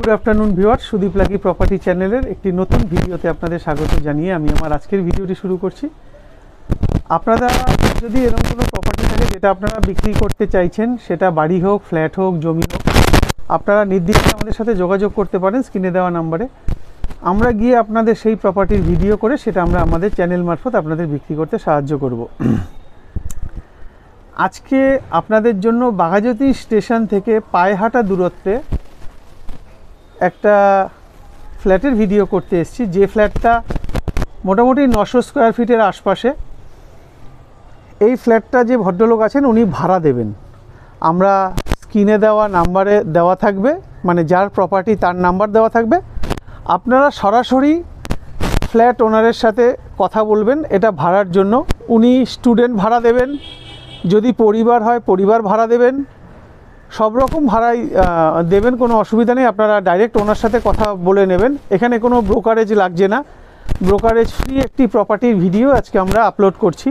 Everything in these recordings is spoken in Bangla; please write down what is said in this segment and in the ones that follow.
Good afternoon viewer, Sudip lucky property চ্যানেলের একটি নতুন ভিডিওতে আপনাদের স্বাগত জানিয়ে আমি আমার আজকের ভিডিওটি শুরু করছি। আপনারা যদি এরকম কোনো প্রপার্টি থাকে যেটা আপনারা বিক্রি করতে চাইছেন, সেটা বাড়ি হোক, ফ্ল্যাট হোক, জমি হোক, আপনারা নির্দিষ্ট আমাদের সাথে যোগাযোগ করতে পারেন স্ক্রিনে দেওয়া নাম্বারে। আমরা গিয়ে আপনাদের সেই প্রপার্টির ভিডিও করে সেটা আমরা আমাদের চ্যানেল মারফত আপনাদের বিক্রি করতে সাহায্য করব। আজকে আপনাদের জন্য বাঘাযতীন স্টেশন থেকে পায়ে হাঁটা দূরত্বে একটা ফ্ল্যাটের ভিডিও করতে এসেছি, যে ফ্ল্যাটটা মোটামুটি 900 স্কোয়ার ফিটের আশপাশে। এই ফ্ল্যাটটা যে ভদ্রলোক আছেন উনি ভাড়া দেবেন। আমরা স্ক্রিনে দেওয়া নাম্বারে দেওয়া থাকবে, মানে যার প্রপার্টি তার নাম্বার দেওয়া থাকবে। আপনারা সরাসরি ফ্ল্যাট ওনারের সাথে কথা বলবেন এটা ভাড়ার জন্য। উনি স্টুডেন্ট ভাড়া দেবেন, যদি পরিবার হয় পরিবার ভাড়া দেবেন, সব রকম ভাড়াই দেবেন, কোনো অসুবিধা নেই। আপনারা ডাইরেক্ট ওনার সাথে কথা বলে নেবেন। এখানে কোনো ব্রোকারেজ লাগছে না, ব্রোকারেজ ফ্রি একটি প্রপার্টির ভিডিও আজকে আমরা আপলোড করছি।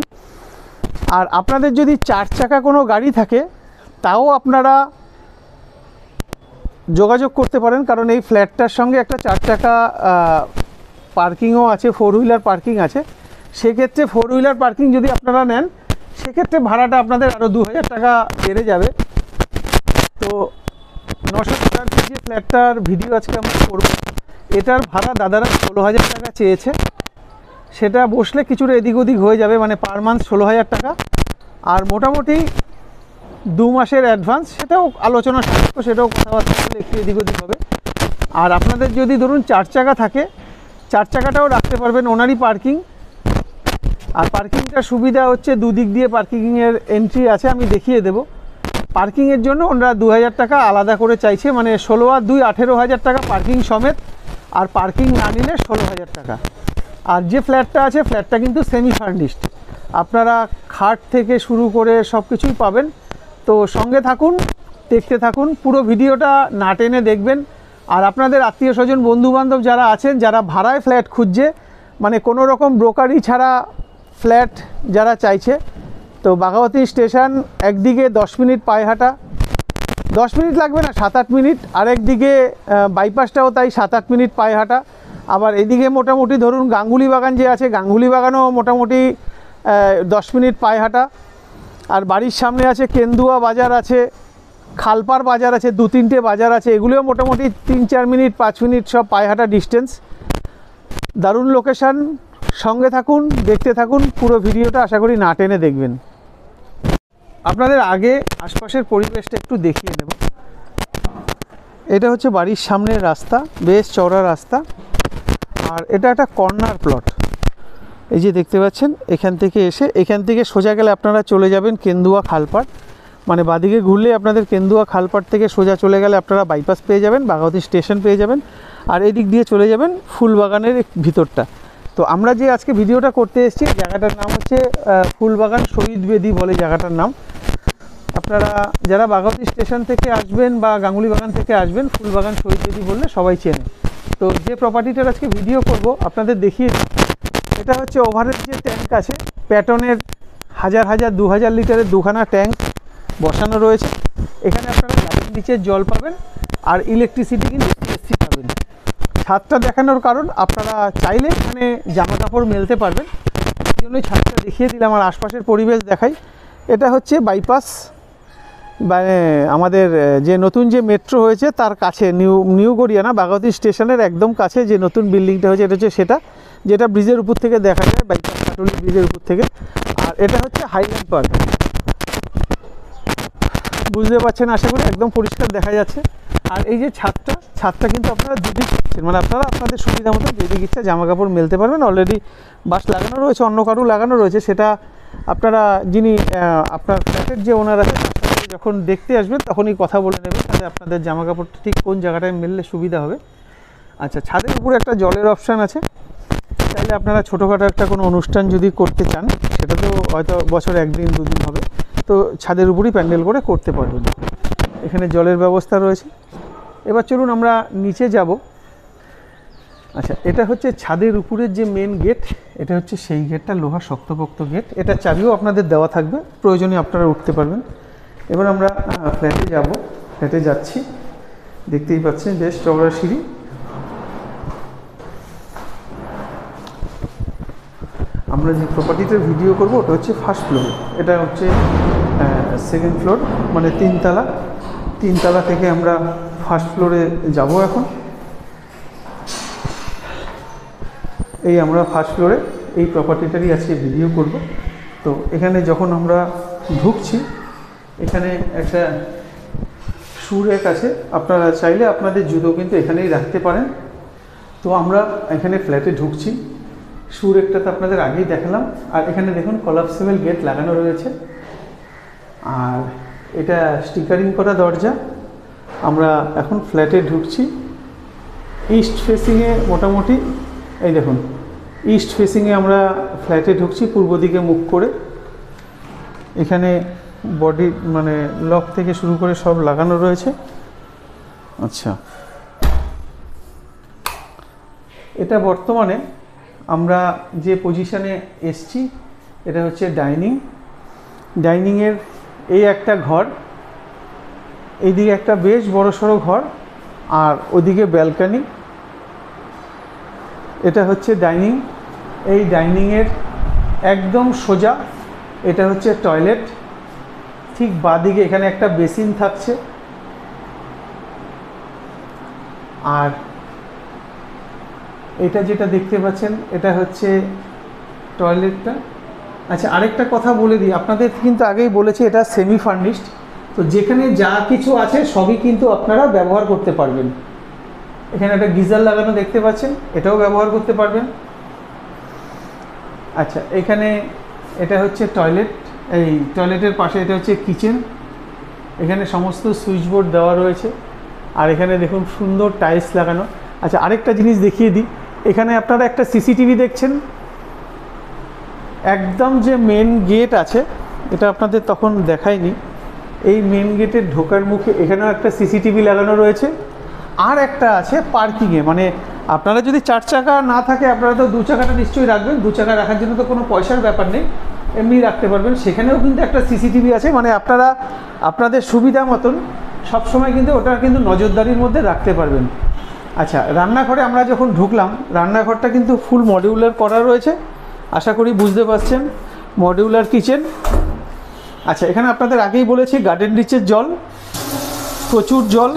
আর আপনাদের যদি 4 চাকা কোনো গাড়ি থাকে তাও আপনারা যোগাযোগ করতে পারেন, কারণ এই ফ্ল্যাটটার সঙ্গে একটা 4 চাকা পার্কিংও আছে, 4 হুইলার পার্কিং আছে। সেক্ষেত্রে 4 হুইলার পার্কিং যদি আপনারা নেন সেক্ষেত্রে ভাড়াটা আপনাদের আরও 2000 টাকা বেড়ে যাবে। তো 900 স্কোয়ার ফিট যে ফ্ল্যাটটার ভিডিও আজকে আমরা করব, এটার ভাড়া দাদারা 16,000 টাকা চেয়েছে। সেটা বসলে কিছুটা এদিক ওদিক হয়ে যাবে, মানে পার মান্থ 16,000 টাকা। আর মোটামুটি 2 মাসের অ্যাডভান্স, সেটাও আলোচনা সাপেক্ষ, সেটাও কথাবার্তা বলে একটু এদিক ওদিক হবে। আর আপনাদের যদি ধরুন 4 চাকা থাকে, 4 চাকাটাও রাখতে পারবেন, ওনারই পার্কিং। আর পার্কিংটার সুবিধা হচ্ছে দুদিক দিয়ে পার্কিংয়ের এন্ট্রি আছে, আমি দেখিয়ে দেবো। পার্কিংয়ের জন্য ওনারা 2000 টাকা আলাদা করে চাইছে, মানে 16 আর 2 18,000 টাকা পার্কিং সমেত, আর পার্কিং না নিলে 16,000 টাকা। আর যে ফ্ল্যাটটা আছে ফ্ল্যাটটা কিন্তু সেমি ফার্নিশড, আপনারা খাট থেকে শুরু করে সব কিছুই পাবেন। তো সঙ্গে থাকুন, দেখতে থাকুন, পুরো ভিডিওটা না টেনে দেখবেন। আর আপনাদের আত্মীয় স্বজন বন্ধুবান্ধব যারা আছেন, যারা ভাড়ায় ফ্ল্যাট খুঁজছে, মানে কোনো রকম ব্রোকারি ছাড়া ফ্ল্যাট যারা চাইছে, তো বাঘাযতীন স্টেশন একদিকে 10 মিনিট পায়ে হাঁটা, 10 মিনিট লাগবে না, 7-8 মিনিট। আরেকদিকে বাইপাসটাও তাই 7-8 মিনিট পায়ে হাঁটা। আবার এদিকে মোটামুটি ধরুন গাঙ্গুলি বাগান যে আছে, গাঙ্গুলি বাগানও মোটামুটি 10 মিনিট পায়ে হাঁটা। আর বাড়ির সামনে আছে কেন্দুয়া বাজার আছে, খালপার বাজার আছে, 2-3টে বাজার আছে, এগুলোও মোটামুটি 3-4 মিনিট 5 মিনিট সব পায়ে হাঁটা ডিস্টেন্স। দারুণ লোকেশান। সঙ্গে থাকুন, দেখতে থাকুন, পুরো ভিডিওটা আশা করি না টেনে দেখবেন। আপনাদের আগে আশপাশের পরিবেশটা একটু দেখিয়ে নেব। এটা হচ্ছে বাড়ির সামনের রাস্তা, বেশ চওড়া রাস্তা। আর এটা একটা কর্নার প্লট, এই যে দেখতে পাচ্ছেন। এখান থেকে সোজা গেলে আপনারা চলে যাবেন কেন্দুয়া খালপাড়, মানে বাদিকে ঘুরলে আপনাদের কেন্দুয়া খালপাড় থেকে সোজা চলে গেলে আপনারা বাইপাস পেয়ে যাবেন, বাঘাযতীন স্টেশন পেয়ে যাবেন। আর এদিক দিয়ে চলে যাবেন ফুলবাগানের ভিতরটা। তো আমরা যে আজকে ভিডিওটা করতে এসেছি, জায়গাটার নাম হচ্ছে ফুলবাগান শহীদ বেদি বলে জায়গাটার নাম। আপনারা যারা বাঘাযতীন স্টেশন থেকে আসবেন বা গাঙ্গুলি বাগান থেকে আসবেন, ফুলবাগান শহীদ বেদি বললে সবাই চেনে। তো যে প্রপার্টিটার আজকে ভিডিও করব আপনাদের দেখিয়ে, এটা হচ্ছে ওভারের যে ট্যাঙ্ক আছে, প্যাটনের 1000 2000 লিটারের 2খানা ট্যাঙ্ক বসানো রয়েছে। এখানে আপনারা গাড়ির নিচে জল পাবেন আর ইলেকট্রিসিটি কিন্তু এসি পাবেন। ছাদটা দেখানোর কারণ, আপনারা চাইলে এখানে জামা কাপড় মেলতে পারবেন, এই জন্যই ছাদটা দেখিয়ে দিলাম। আর আশপাশের পরিবেশ দেখাই। এটা হচ্ছে বাইপাস, মানে আমাদের যে নতুন যে মেট্রো হয়েছে তার কাছে, নিউ গড়িয়া না, বাঘাযতীন স্টেশনের একদম কাছে যে নতুন বিল্ডিংটা হয়েছে, এটা হচ্ছে সেটা, যেটা ব্রিজের উপর থেকে দেখা যায়, বাইপাস কাটলি ব্রিজের উপর থেকে। আর এটা হচ্ছে হাইল্যান্ড পার্ক, বুঝতে পারছেন আশা করি, একদম পরিষ্কার দেখা যাচ্ছে। আর এই যে ছাদটা কিন্তু আপনারা দুদিক পাচ্ছেন, মানে আপনারা আপনাদের সুবিধা মতো যেদিকে ইচ্ছা জামা কাপড় মেলতে পারবেন। অলরেডি বাস লাগানো রয়েছে, অন্য কারু লাগানো রয়েছে, সেটা আপনারা যিনি আপনার ফ্ল্যাটের যে ওনার আছে তার সাথে যখন দেখতে আসবেন তখনই কথা বলে নেবেন, তাহলে আপনাদের জামা কাপড়টা ঠিক কোন জায়গাটায় মেললে সুবিধা হবে। আচ্ছা, ছাদের উপরে একটা জলের অপশান আছে, তাহলে আপনারা ছোটোখাটো একটা কোনো অনুষ্ঠান যদি করতে চান, সেটা তো হয়তো বছরে 1 দিন 2 দিন হবে, তো ছাদের উপরই প্যান্ডেল করে করতে পারবেন। এখানে জলের ব্যবস্থা রয়েছে। এবার চলুন আমরা নিচে যাব। আচ্ছা, এটা হচ্ছে ছাদের উপরের যে মেন গেট, এটা হচ্ছে সেই গেটটা, লোহা শক্তপোক্ত গেট। এটা চাবিও আপনাদের দেওয়া থাকবে, প্রয়োজনে আপনারা উঠতে পারবেন। এবার আমরা ফ্ল্যাটে যাব, ফ্ল্যাটে যাচ্ছি। দেখতেই পাচ্ছেন বেশ চওড়া সিঁড়ি। আমরা যে প্রপার্টিটার ভিডিও করব ওটা হচ্ছে ফার্স্ট ফ্লোরে, এটা হচ্ছে সেকেন্ড ফ্লোর, মানে তিনতলা। তিনতলা থেকে আমরা ফার্স্ট ফ্লোরে যাব এখন। এই আমরা ফার্স্ট ফ্লোরে এই প্রপার্টিটারই আজকে ভিডিও করব। তো এখানে যখন আমরা ঢুকছি, এখানে একটা শু র্যাক আছে, আপনারা চাইলে আপনাদের জুতো কিন্তু এখানেই রাখতে পারেন। তো আমরা এখানে ফ্ল্যাটে ঢুকছি, শু র্যাকটা তো আপনাদের আগেই দেখালাম। আর এখানে দেখুন কলাপসেবল গেট লাগানো রয়েছে, আর এটা স্টিকারিং করা দরজা। আমরা এখন ফ্ল্যাটে ঢুকছি। ইস্ট ফেসিংয়ে মোটামুটি এই দেখুন ইস্ট ফেসিংয়ে আমরা ফ্ল্যাটে ঢুকছি, পূর্ব দিকে মুখ করে। এখানে বডি মানে লক থেকে শুরু করে সব লাগানো রয়েছে। আচ্ছা, এটা বর্তমানে আমরা যে পজিশনে এসছি এটা হচ্ছে ডাইনিং। ডাইনিংয়ের এই একটা ঘর, এইদিকে একটা বেশ বড়সড় ঘর, আর ওদিকে ব্যালকনি। এটা হচ্ছে ডাইনিং। এই ডাইনিংয়ের একদম সোজা এটা হচ্ছে টয়লেট। ঠিক বাঁদিকে এখানে একটা বেসিন থাকছে, আর এটা যেটা দেখতে পাচ্ছেন এটা হচ্ছে টয়লেটটা। আচ্ছা, আরেকটা কথা বলে দিই, আপনাদের কিন্তু আগেই বলেছি এটা সেমি ফার্নিশড। তো যেখানে যা কিছু আছে সবই কিন্তু আপনারা ব্যবহার করতে পারবেন। এখানে একটা গিজার লাগানো দেখতে পাচ্ছেন, এটাও ব্যবহার করতে পারবেন। আচ্ছা, এখানে এটা হচ্ছে টয়লেট, এই টয়লেটের পাশে এটা হচ্ছে কিচেন। এখানে সমস্ত সুইচ বোর্ড দেওয়া রয়েছে, আর এখানে দেখুন সুন্দর টাইলস লাগানো। আচ্ছা, আরেকটা জিনিস দেখিয়ে দিই, এখানে আপনারা একটা সিসিটিভি দেখছেন। একদম যে মেন গেট আছে, এটা আপনাদের তখন দেখায়নি, এই মেন গেটের ঢোকার মুখে এখানেও একটা সিসিটিভি লাগানো রয়েছে। আর একটা আছে পার্কিংয়ে, মানে আপনারা যদি 4 চাকা না থাকে আপনারা তো 2 চাকাটা নিশ্চয়ই রাখবেন। 2 চাকা রাখার জন্য তো কোনো পয়সার ব্যাপার নেই, এমনি রাখতে পারবেন। সেখানেও কিন্তু একটা সিসিটিভি আছে, মানে আপনারা আপনাদের সুবিধা মতন সবসময় কিন্তু ওটা কিন্তু নজরদারির মধ্যে রাখতে পারবেন। আচ্ছা, রান্নাঘরে আমরা যখন ঢুকলাম, রান্নাঘরটা কিন্তু ফুল মডিউলার করা রয়েছে, আশা করি বুঝতে পারছেন। Modular kitchen. আচ্ছা, এখানে আপনাদের আগেই বলেছি গার্ডেন রিচের জল, প্রচুর জল।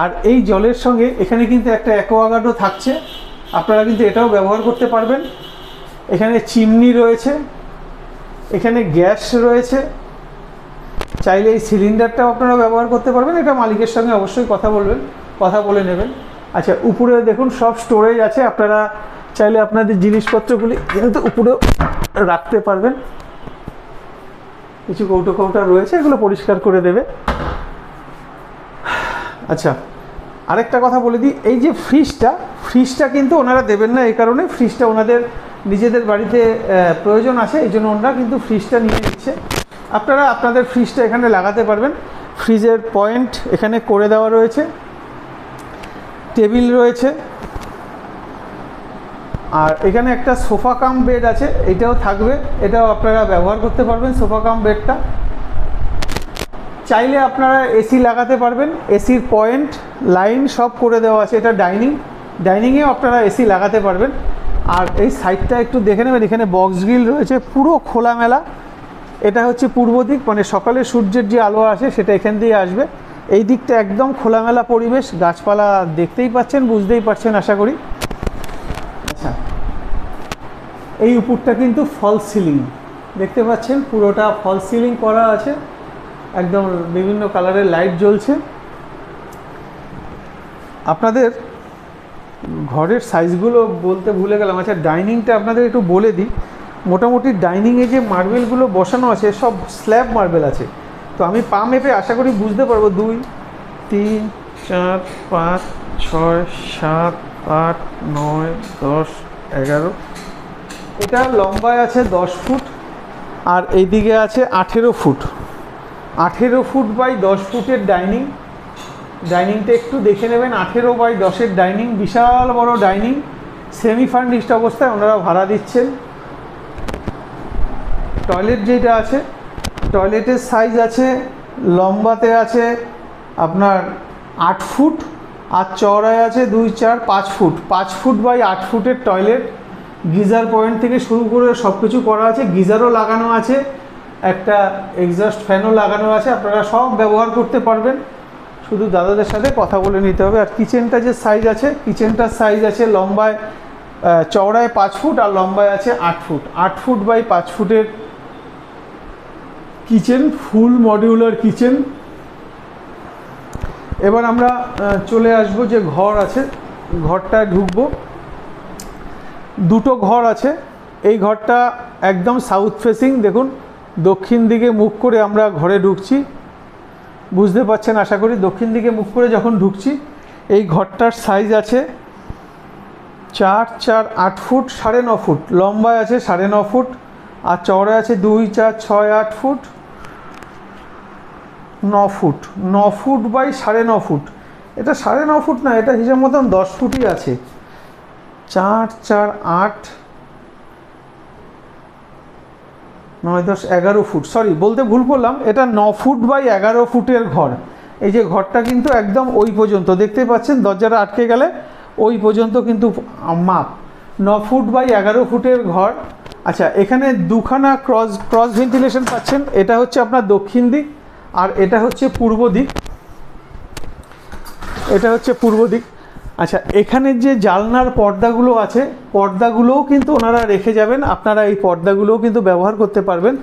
আর এই জলের সঙ্গে এখানে কিন্তু একটা অ্যাকোয়াগার্ডও থাকছে, আপনারা কিন্তু এটাও ব্যবহার করতে পারবেন। এখানে চিমনি রয়েছে, এখানে গ্যাস রয়েছে, চাইলে এই সিলিন্ডারটাও আপনারা ব্যবহার করতে পারবেন। এটা মালিকের সঙ্গে অবশ্যই কথা বলে নেবেন। আচ্ছা, উপরে দেখুন সব স্টোরেজ আছে, আপনারা চাইলে আপনাদের জিনিসপত্রগুলি কিন্তু উপরেও রাখতে পারবেন। কিছু কৌটো রয়েছে, এগুলো পরিষ্কার করে দেবে। আচ্ছা, আরেকটা কথা বলে দিই, এই যে ফ্রিজটা কিন্তু ওনারা দেবেন না, এই কারণে ফ্রিজটা ওনাদের নিজেদের বাড়িতে প্রয়োজন আছে, এই জন্য ওনারা কিন্তু ফ্রিজটা নিয়ে নিচ্ছে। আপনারা আপনাদের ফ্রিজটা এখানে লাগাতে পারবেন। ফ্রিজের পয়েন্ট এখানে করে দেওয়া রয়েছে, টেবিল রয়েছে, আর এখানে একটা সোফা কাম বেড আছে, এটাও থাকবে, এটাও আপনারা ব্যবহার করতে পারবেন। সোফা কাম বেডটা চাইলে আপনারা এসি লাগাতে পারবেন, এসির পয়েন্ট লাইন সব করে দেওয়া আছে। এটা ডাইনিংয়েও আপনারা এসি লাগাতে পারবেন। আর এই সাইডটা একটু দেখে নেবেন, এখানে বক্স গ্রিল রয়েছে, পুরো খোলামেলা। এটা হচ্ছে পূর্ব দিক, মানে সকালে সূর্যের যে আলো আসে সেটা এখান দিয়ে আসবে। এই দিকটা একদম খোলামেলা পরিবেশ, গাছপালা দেখতেই পাচ্ছেন, বুঝতেই পারছেন আশা করি। আচ্ছা, এই উপরটা কিন্তু ফলস সিলিং দেখতে পাচ্ছেন, পুরোটা ফলস সিলিং করা আছে, একদম বিভিন্ন কালারের লাইট জ্বলছে। আপনাদের ঘরের সাইজগুলো বলতে ভুলে গেলাম। আচ্ছা, ডাইনিংটা আপনাদের একটু বলে দিই। মোটামুটি ডাইনিংয়ে যে মার্বেলগুলো বসানো আছে সব স্ল্যাব মার্বেল আছে। তো আমি পা মেপে আশা করি বুঝতে পারবো 2, 3, 4, 5, 6, 7, 8, 9, 10, 11। এটা লম্বায় আছে 10 ফুট, আর এইদিকে আছে 18 ফুট। 18 ফুট বাই 10 ফুটের ডাইনিংটা একটু দেখে নেবেন। 18 বাই 10-এর ডাইনিং, বিশাল বড় ডাইনিং, সেমি ফার্নিশড অবস্থায় ওনারা ভাড়া দিচ্ছেন। টয়লেট যেটা আছে, টয়লেটের সাইজ আছে, লম্বাতে আছে আপনার 8 ফুট, আর চওড়ায় আছে 2-4-5 ফুট, 5 ফুট বাই 8 ফুটের টয়লেট। গিজার পয়েন্ট থেকে শুরু করে সব কিছু করা আছে, গিজারও লাগানো আছে, একটা এক্সস্ট ফ্যানও লাগানো আছে, আপনারা সব ব্যবহার করতে পারবেন। শুধু দাদাদের সাথে কথা বলে নিতে হবে। আর কিচেনটা যে সাইজ আছে, কিচেনটার সাইজ আছে লম্বায় চওড়ায় 5 ফুট আর লম্বায় আছে 8 ফুট। 8 ফুট বাই 5 ফুটের কিচেন, ফুল মডিউলার কিচেন। এবার আমরা চলে আসব যে ঘর আছে, ঘরটায় ঢুকবো। দুটো ঘর আছে, এই ঘরটা একদম সাউথ ফেসিং। দেখুন দক্ষিণ দিকে মুখ করে আমরা ঘরে ঢুকছি, বুঝতে পারছেন আশা করি। দক্ষিণ দিকে মুখ করে যখন ঢুকছি, এই ঘরটার সাইজ আছে 4-4-8 ফুট, 9.5 ফুট লম্বায় আছে, 9.5 ফুট আর চওড়ায় আছে 2-4-6-8 foot, 9 foot. 9 foot by 9.5 foot, এটা 9.5 ফুট না, এটা হিসাব মতন 10 ফুটই আছে। 4-4-8 9-10-11 ফুট, সরি বলতে ভুল করলাম, এটা 9 ফুট বাই 11 ফুটের ঘর। এই যে ঘরটা কিন্তু একদম ওই পর্যন্ত দেখতে পাচ্ছেন, দরজাটা আটকে গেলে ওই পর্যন্ত কিন্তু মাপ। 9 ফুট বাই 11 ফুটের ঘর। আচ্ছা, এখানে দুখানা ক্রস ভেন্টিলেশন পাচ্ছেন। এটা হচ্ছে আপনার দক্ষিণ দিক আর এটা হচ্ছে পূর্ব দিক, এটা হচ্ছে পূর্ব দিক। আচ্ছা, এখানে যে জানলার পর্দাগুলো আছে, পর্দাগুলোও কিন্তু ওনারা রেখে যাবেন, আপনারা এই পর্দাগুলোও কিন্তু ব্যবহার করতে পারবেন।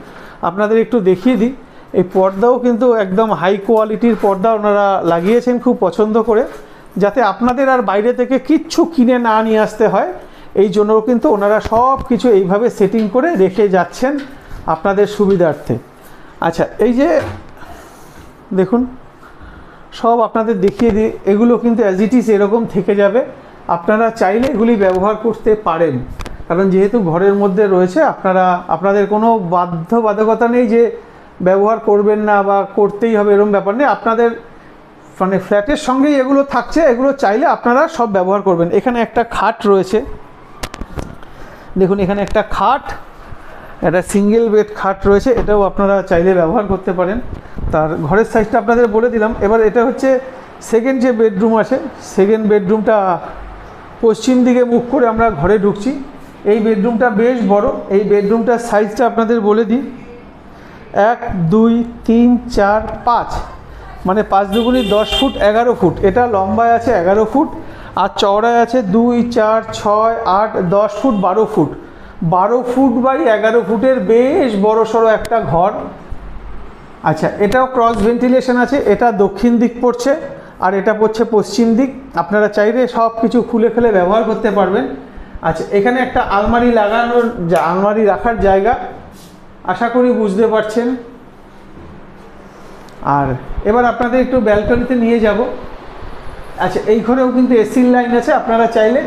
আপনাদের একটু দেখিয়ে দিই, এই পর্দাও কিন্তু একদম হাই কোয়ালিটির পর্দা ওনারা লাগিয়েছেন খুব পছন্দ করে, যাতে আপনাদের আর বাইরে থেকে কিচ্ছু কিনে না নিয়ে আসতে হয়। এই জন্যও কিন্তু ওনারা সব কিছু এইভাবে সেটিং করে রেখে যাচ্ছেন আপনাদের সুবিধার্থে। আচ্ছা, এই যে দেখুন সব আপনাদের দেখিয়ে দিই, এগুলো কিন্তু অ্যাজ ইট ইজ এরকম থেকে যাবে, আপনারা চাইলে এগুলি ব্যবহার করতে পারেন। কারণ যেহেতু ঘরের মধ্যে রয়েছে, আপনাদের কোনো বাধ্যবাধকতা নেই যে ব্যবহার করবেন না বা করতেই হবে, এরকম ব্যাপার নেই। আপনাদের মানে ফ্ল্যাটের সঙ্গেই এগুলো থাকছে, এগুলো চাইলে আপনারা সব ব্যবহার করবেন। এখানে একটা খাট রয়েছে, দেখুন এখানে একটা খাট, একটা সিঙ্গেল বেড খাট রয়েছে, এটাও আপনারা চাইলে ব্যবহার করতে পারেন। তার ঘরের সাইজটা আপনাদের বলে দিলাম। এবার এটা হচ্ছে সেকেন্ড যে বেডরুম আছে, সেকেন্ড বেডরুমটা পশ্চিম দিকে মুখ করে আমরা ঘরে ঢুকছি। এই বেডরুমটা বেশ বড়। এই বেডরুমটার সাইজটা আপনাদের বলে দিই, 1 2 3 4 5, মানে 5 দুগুণি 10 ফুট 11 ফুট। এটা লম্বায় আছে 11 ফুট আর চওড়ায় আছে 2-4-6-8 10 ফুট 12 ফুট। 12 ফুট বাই 11 ফুটের বেশ বড় সড়ো একটা ঘর। আচ্ছা, এটাও ক্রস ভেন্টিলেশন আছে, এটা দক্ষিণ দিক পড়ছে আর এটা পড়ছে পশ্চিম দিক। আপনারা চাইলে সব কিছু খুলে ফেলে ব্যবহার করতে পারবেন। আচ্ছা, এখানে একটা আলমারি লাগানোর, আলমারি রাখার জায়গা, আশা করি বুঝতে পারছেন। আর এবার আপনাদের একটু ব্যালকনিতে নিয়ে যাব। আচ্ছা, এই ঘরেও কিন্তু এসির লাইন আছে, আপনারা চাইলে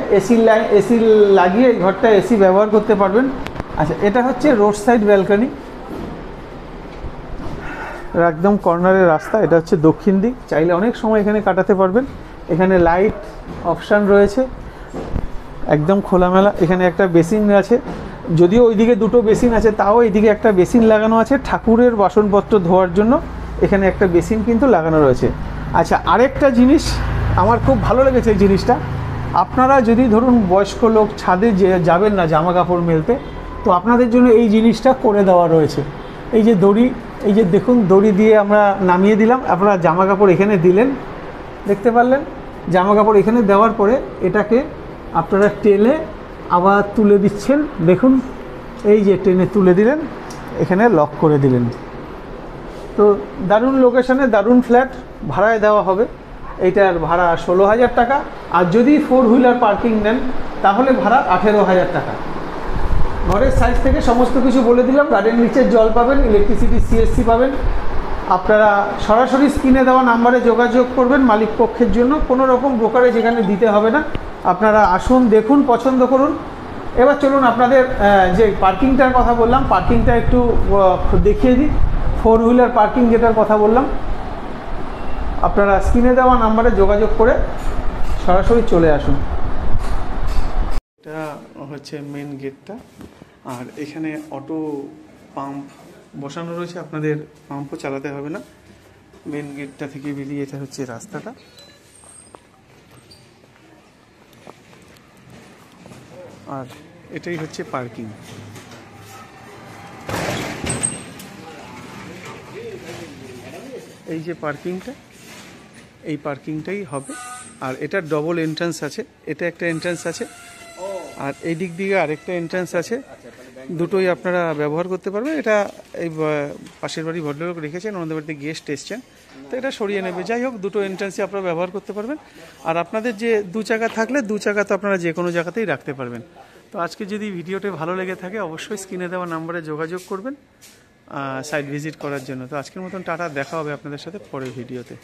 এসি লাগিয়ে এই ঘরটা এসি ব্যবহার করতে পারবেন। আচ্ছা, এটা হচ্ছে রোড সাইড ব্যালকনি, একদম কর্নারের রাস্তা। এটা হচ্ছে দক্ষিণ দিক, চাইলে অনেক সময় এখানে কাটাতে পারবেন। এখানে লাইট অপশান রয়েছে, একদম খোলামেলা। এখানে একটা বেসিন আছে, যদিও ওইদিকে দুটো বেসিন আছে, তাও এইদিকে একটা বেসিন লাগানো আছে ঠাকুরের বাসনপত্র ধোয়ার জন্য। এখানে একটা বেসিন কিন্তু লাগানো রয়েছে। আচ্ছা, আরেকটা জিনিস আমার খুব ভালো লেগেছে, এই জিনিসটা আপনারা যদি ধরুন বয়স্ক লোক ছাদে যাবেন না জামা কাপড় মেলতে, তো আপনাদের জন্য এই জিনিসটা করে দেওয়া রয়েছে। এই যে দড়ি, এই যে দেখুন দড়ি দিয়ে আমরা নামিয়ে দিলাম, আপনারা জামা কাপড় এখানে দিলেন, দেখতে পারলেন। জামা কাপড় এখানে দেওয়ার পরে এটাকে আপনারা টেনে আবার তুলে দিচ্ছেন। দেখুন এই যে টেনে তুলে দিলেন, এখানে লক করে দিলেন। তো দারুণ লোকেশনে দারুণ ফ্ল্যাট ভাড়ায় দেওয়া হবে। এইটার ভাড়া 16,000 টাকা, আর যদি 4 হুইলার পার্কিং নেন তাহলে ভাড়া 18,000 টাকা। ঘরের সাইজ থেকে সমস্ত কিছু বলে দিলাম। গার্ডেন নিচের জল পাবেন, ইলেকট্রিসিটি সিএসসি পাবেন। আপনারা সরাসরি স্ক্রিনে দেওয়া নাম্বারে যোগাযোগ করবেন মালিক পক্ষের জন্য, কোনো রকম ব্রোকারেজ এখানে দিতে হবে না। আপনারা আসুন, দেখুন, পছন্দ করুন। এবার চলুন আপনাদের যে পার্কিংটার কথা বললাম, পার্কিংটা একটু দেখিয়ে দিই। 4 হুইলার পার্কিং যেটার কথা বললাম, আপনারা স্ক্রিনে দেওয়া নাম্বারে যোগাযোগ করে সরাসরি চলে আসুন। এটা হচ্ছে মেন গেটটা, আর এখানে অটো পাম্প বসানো রয়েছে, আপনাদের পাম্পও চালাতে হবে না। মেন গেটটা থেকে বেরিয়ে এটা হচ্ছে রাস্তাটা। আর এটাই হচ্ছে পার্কিং। এই যে পার্কিংটা, এই পার্কিংটাই হবে। আর এটা ডবল এন্ট্রান্স আছে, এটা একটা এন্ট্রান্স আছে আর এই দিক দিয়ে আরেকটা এন্ট্রান্স আছে, দুটোই আপনারা ব্যবহার করতে পারবেন। এটা এই পাশের বাড়ি ভদ্রলোক রেখেছেন, ওনাদের বাড়িতে গেস্ট এসছেন, তো এটা সরিয়ে নেবে। যাই হোক, দুটো এন্ট্রান্সই আপনারা ব্যবহার করতে পারবেন। আর আপনাদের যে 2 চাকা থাকলে 2 চাকা তো আপনারা যে কোনো জায়গাতেই রাখতে পারবেন। তো আজকে যদি ভিডিওটা ভালো লেগে থাকে অবশ্যই স্ক্রিনে দেওয়া নাম্বারে যোগাযোগ করবেন সাইট ভিজিট করার জন্য। তো আজকের মতন টাটা, দেখা হবে আপনাদের সাথে পরের ভিডিওতে।